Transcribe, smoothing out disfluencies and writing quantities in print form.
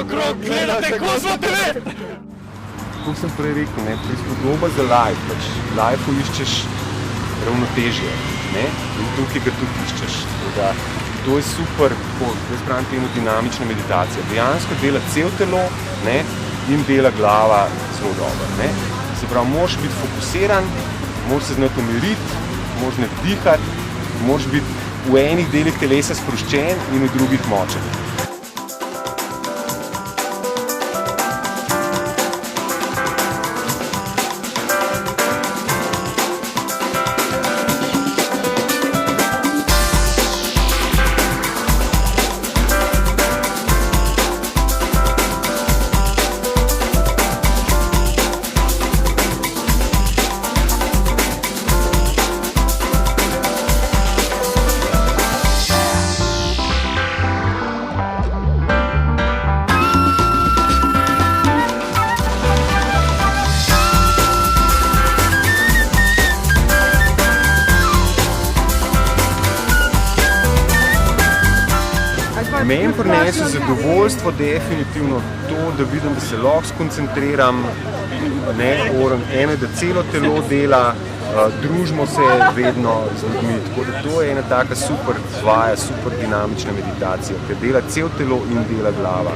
okrog, gledate Kozmo TV! Kot sem prej rekel, prispodoba za live, pač live iščeš ravnotežje, ne? In tukaj ga tudi iščeš. To je super, jaz pravim temu dinamična meditacija. Dejansko dela cel telo, ne? In dela glava zelo dobro, ne? Se pravi, moraš biti fokusiran, moraš se znati umiriti, moraš znati dihati, moraš biti v enih delih telesa sproščen in v drugih močen. Meni prinese zadovoljstvo definitivno to, da vidim, da se lahko skoncentriram, eno je, da celo telo dela, družimo se vedno z ljudmi, tako da to je ena taka super vaja, super dinamična meditacija, ker dela cel telo in dela glava.